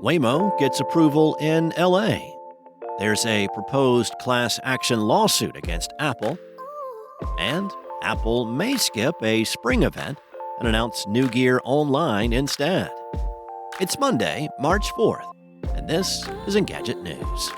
Waymo gets approval in LA. There's a proposed class action lawsuit against Apple. And Apple may skip a spring event and announce new gear online instead. It's Monday, March 4th, and this is Engadget News.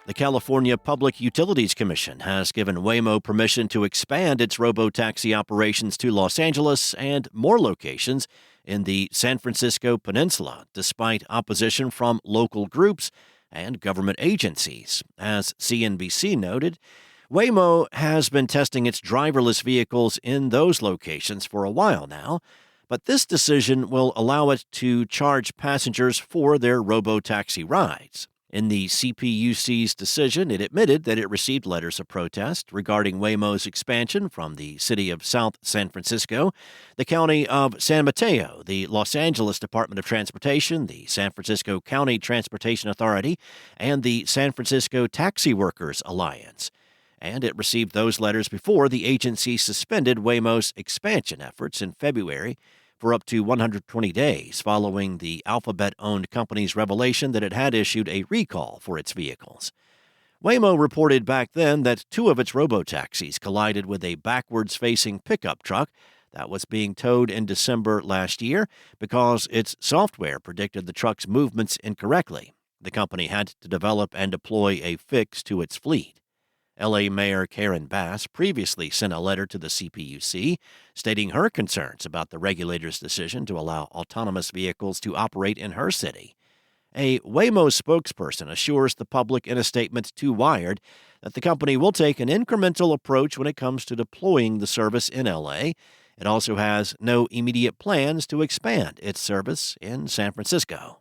The California Public Utilities Commission has given Waymo permission to expand its robotaxi operations to Los Angeles and more locations in the San Francisco Peninsula, despite opposition from local groups and government agencies. As CNBC noted, Waymo has been testing its driverless vehicles in those locations for a while now, but this decision will allow it to charge passengers for their robotaxi rides. In the CPUC's decision, it admitted that it received letters of protest regarding Waymo's expansion from the city of South San Francisco, the county of San Mateo, the Los Angeles Department of Transportation, the San Francisco County Transportation Authority, and the San Francisco Taxi Workers Alliance. And it received those letters before the agency suspended Waymo's expansion efforts in February for up to 120 days following the Alphabet-owned company's revelation that it had issued a recall for its vehicles. Waymo reported back then that two of its robotaxis collided with a backwards-facing pickup truck that was being towed in December last year because its software predicted the truck's movements incorrectly. The company had to develop and deploy a fix to its fleet. LA Mayor Karen Bass previously sent a letter to the CPUC stating her concerns about the regulator's decision to allow autonomous vehicles to operate in her city. A Waymo spokesperson assures the public in a statement to Wired that the company will take an incremental approach when it comes to deploying the service in LA. It also has no immediate plans to expand its service in San Francisco.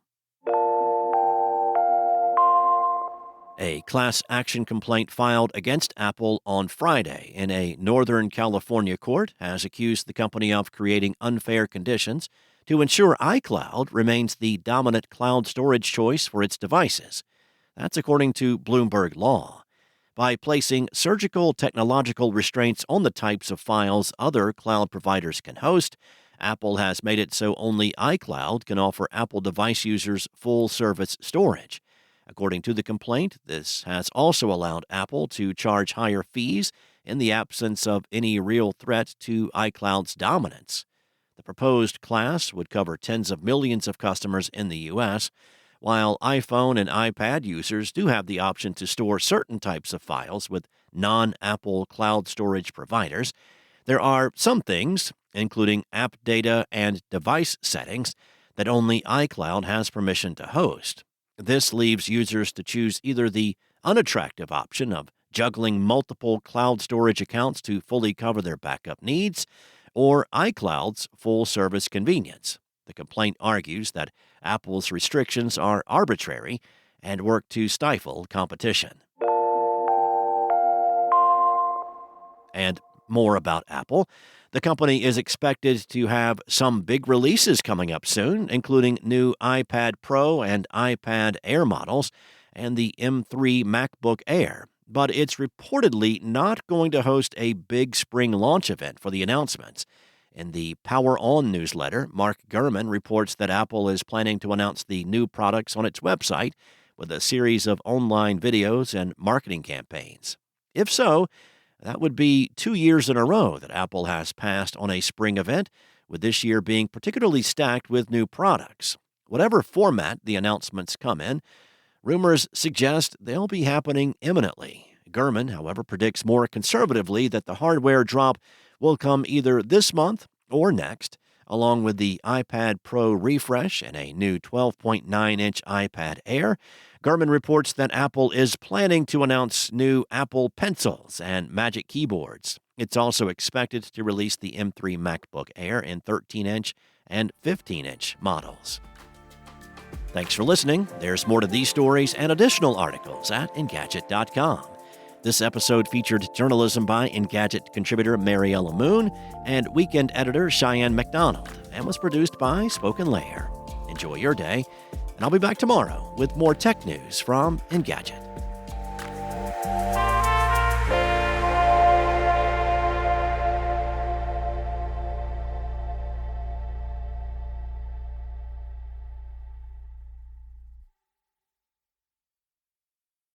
A class action complaint filed against Apple on Friday in a Northern California court has accused the company of creating unfair conditions to ensure iCloud remains the dominant cloud storage choice for its devices. That's according to Bloomberg Law. By placing surgical technological restraints on the types of files other cloud providers can host, Apple has made it so only iCloud can offer Apple device users full-service storage. According to the complaint, this has also allowed Apple to charge higher fees in the absence of any real threat to iCloud's dominance. The proposed class would cover tens of millions of customers in the U.S., while iPhone and iPad users do have the option to store certain types of files with non-Apple cloud storage providers. There are some things, including app data and device settings, that only iCloud has permission to host. This leaves users to choose either the unattractive option of juggling multiple cloud storage accounts to fully cover their backup needs, or iCloud's full-service convenience. The complaint argues that Apple's restrictions are arbitrary and work to stifle competition. And more about Apple. The company is expected to have some big releases coming up soon, including new iPad Pro and iPad Air models and the M3 MacBook Air. But it's reportedly not going to host a big spring launch event for the announcements. In the Power On newsletter, Mark Gurman reports that Apple is planning to announce the new products on its website with a series of online videos and marketing campaigns. If so, that would be 2 years in a row that Apple has passed on a spring event, with this year being particularly stacked with new products. Whatever format the announcements come in, rumors suggest they'll be happening imminently. Gurman, however, predicts more conservatively that the hardware drop will come either this month or next, along with the iPad Pro refresh and a new 12.9-inch iPad Air. Gurman reports that Apple is planning to announce new Apple Pencils and Magic Keyboards. It's also expected to release the M3 MacBook Air in 13-inch and 15-inch models. Thanks for listening. There's more to these stories and additional articles at Engadget.com. This episode featured journalism by Engadget contributor Mariella Moon and weekend editor Cheyenne McDonald and was produced by Spoken Layer. Enjoy your day, And I'll be back tomorrow with more tech news from Engadget.